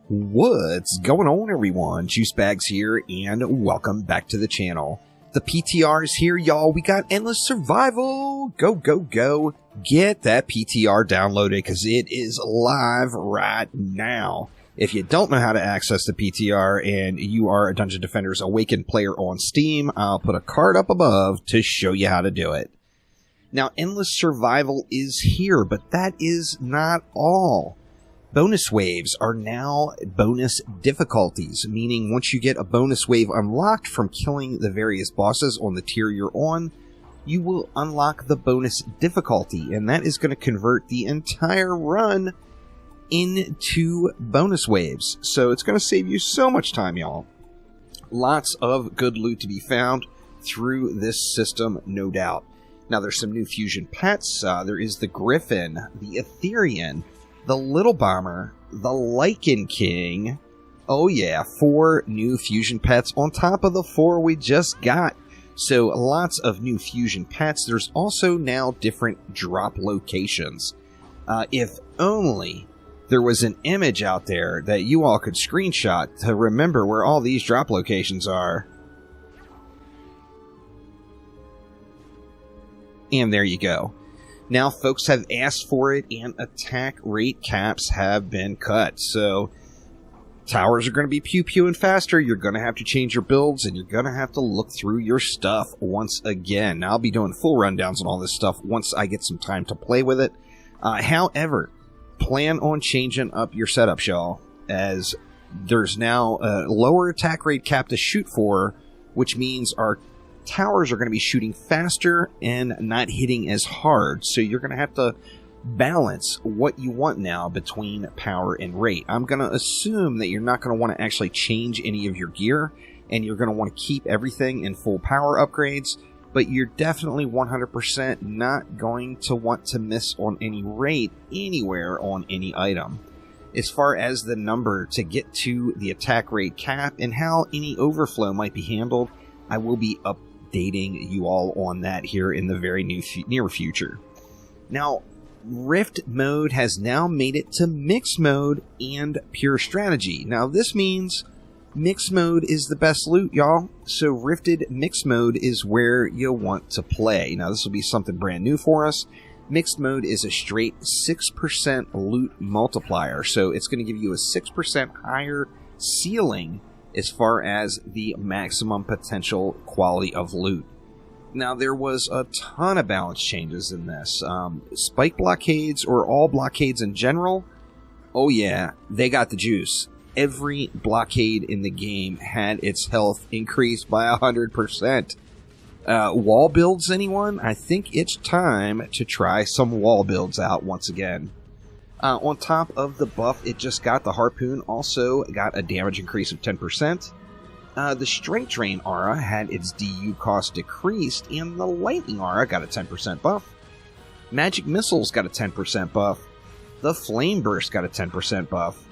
What's going on, everyone? Juicebags here, and welcome back to the channel. The PTR is here, y'all. We got Endless Survival. Go, go, go. Get that PTR downloaded, because it is live right now. If you don't know how to access the PTR and you are a Dungeon Defenders Awakened player on Steam, I'll put a card up above to show you how to do it. Now, Endless Survival is here, but that is not all. Bonus waves are now bonus difficulties, meaning once you get a bonus wave unlocked from killing the various bosses on the tier you're on, you will unlock the bonus difficulty, and that is going to convert the entire run into bonus waves. So it's going to save you so much time, y'all. Lots of good loot to be found through this system, no doubt. Now, there's some new fusion pets. There is the Griffin, the Etherean, the Little Bomber, the Lycan King. Oh yeah, 4 new fusion pets on top of the 4 we just got. So lots of new fusion pets. There's also now different drop locations. If only there was an image out there that you all could screenshot to remember where all these drop locations are. And there you go. Now, folks have asked for it, and attack rate caps have been cut. So, towers are going to be pew-pewing faster. You're going to have to change your builds, and you're going to have to look through your stuff once again. Now, I'll be doing full rundowns on all this stuff once I get some time to play with it. However, plan on changing up your setups, y'all, as there's now a lower attack rate cap to shoot for, which means our towers are going to be shooting faster and not hitting as hard, so you're going to have to balance what you want now between power and rate. I'm going to assume that you're not going to want to actually change any of your gear, and you're going to want to keep everything in full power upgrades, but you're definitely 100% not going to want to miss on any rate anywhere on any item. As far as the number to get to the attack rate cap and how any overflow might be handled, I will be updating you all on that here in the very near future. Now, Rift mode has now made it to Mix mode and Pure Strategy. Now, this means Mix mode is the best loot, y'all. So, Rifted Mix mode is where you'll want to play. Now, this will be something brand new for us. Mixed mode is a straight 6% loot multiplier. So, it's going to give you a 6% higher ceiling as far as the maximum potential quality of loot. Now, there was a ton of balance changes in this. Spike blockades, or all blockades in general, oh yeah, they got the juice. Every blockade in the game had its health increased by 100%. Wall builds, anyone? I think it's time to try some wall builds out once again. On top of the buff it just got, the Harpoon also got a damage increase of 10%. The Strength Drain aura had its DU cost decreased, and the Lightning aura got a 10% buff. Magic Missiles got a 10% buff. The Flame Burst got a 10% buff.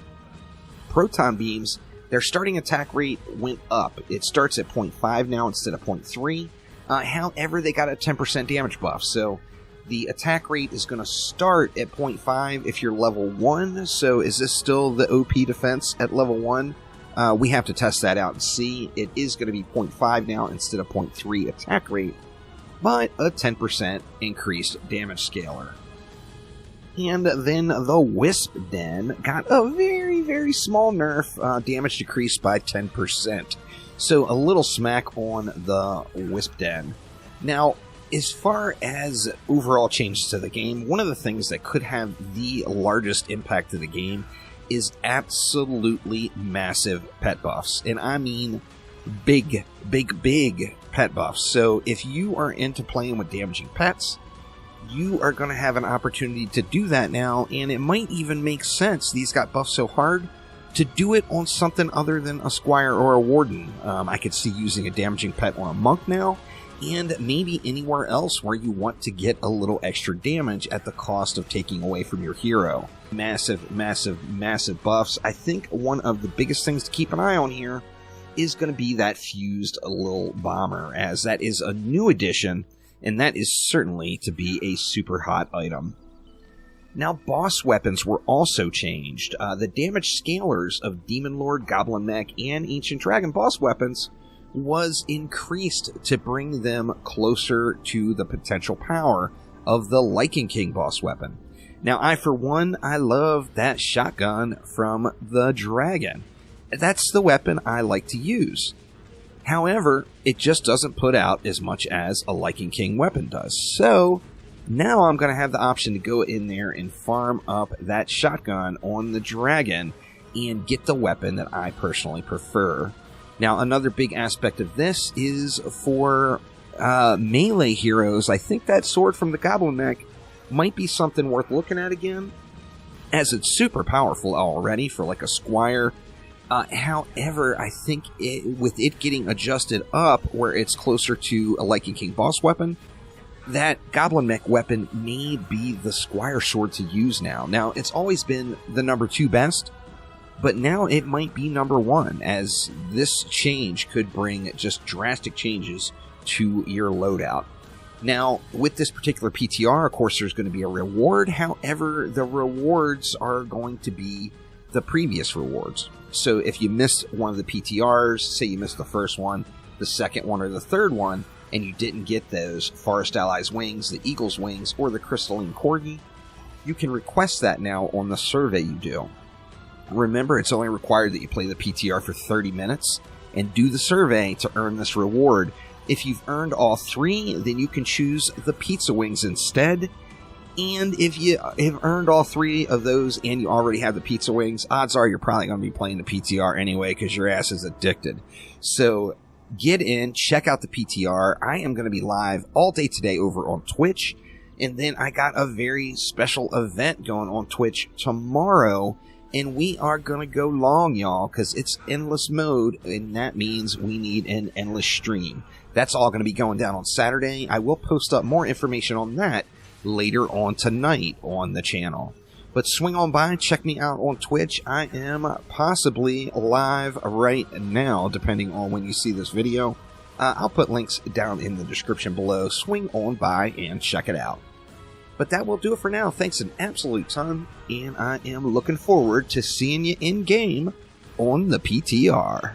Proton Beams, their starting attack rate went up. It starts at 0.5 now instead of 0.3. However, they got a 10% damage buff, so the attack rate is going to start at 0.5 if you're level 1. So is this still the OP defense at level 1? We have to test that out and see. It is going to be 0.5 now instead of 0.3 attack rate, but a 10% increased damage scaler. And then the Wisp Den got a very, very small nerf, damage decreased by 10%. So a little smack on the Wisp Den. Now, as far as overall changes to the game, one of the things that could have the largest impact to the game is absolutely massive pet buffs. And I mean big, big, big pet buffs. So if you are into playing with damaging pets, you are going to have an opportunity to do that now, and it might even make sense, these got buffed so hard, to do it on something other than a Squire or a Warden. I could see using a damaging pet on a Monk now, and maybe anywhere else where you want to get a little extra damage at the cost of taking away from your hero. Massive, massive, massive buffs. I think one of the biggest things to keep an eye on here is going to be that fused Little Bomber, as that is a new addition, and that is certainly to be a super hot item. Now, boss weapons were also changed. The damage scalars of Demon Lord, Goblin Mech, and Ancient Dragon boss weapons was increased to bring them closer to the potential power of the Lichen King boss weapon. Now, for one, I love that shotgun from the dragon. That's the weapon I like to use. However, it just doesn't put out as much as a Lichen King weapon does. So, now I'm going to have the option to go in there and farm up that shotgun on the dragon and get the weapon that I personally prefer. Now, another big aspect of this is for melee heroes. I think that sword from the Goblin Mech might be something worth looking at again, as it's super powerful already for like a squire. However, I think with it getting adjusted up where it's closer to a Lichen King boss weapon, that Goblin Mech weapon may be the squire sword to use now. Now, it's always been the number 2 best, but now it might be number 1, as this change could bring just drastic changes to your loadout. Now, with this particular PTR, of course, there's going to be a reward. However, the rewards are going to be the previous rewards. So if you missed one of the PTRs, say you missed the first one, the second one, or the third one, and you didn't get those Forest Allies wings, the Eagle's wings, or the Crystalline Corgi, you can request that now on the survey you do. Remember, it's only required that you play the PTR for 30 minutes and do the survey to earn this reward. If you've earned all 3, then you can choose the pizza wings instead. And if you have earned all 3 of those and you already have the pizza wings, odds are you're probably going to be playing the PTR anyway because your ass is addicted. So get in, check out the PTR. I am going to be live all day today over on Twitch. And then I got a very special event going on Twitch tomorrow. And we are going to go long, y'all, because it's endless mode. And that means we need an endless stream. That's all going to be going down on Saturday. I will post up more information on that later on tonight on the channel. But swing on by, check me out on Twitch. I am possibly live right now, depending on when you see this video. I'll put links down in the description below. Swing on by and check it out. But that will do it for now. Thanks an absolute ton, and I am looking forward to seeing you in-game on the PTR.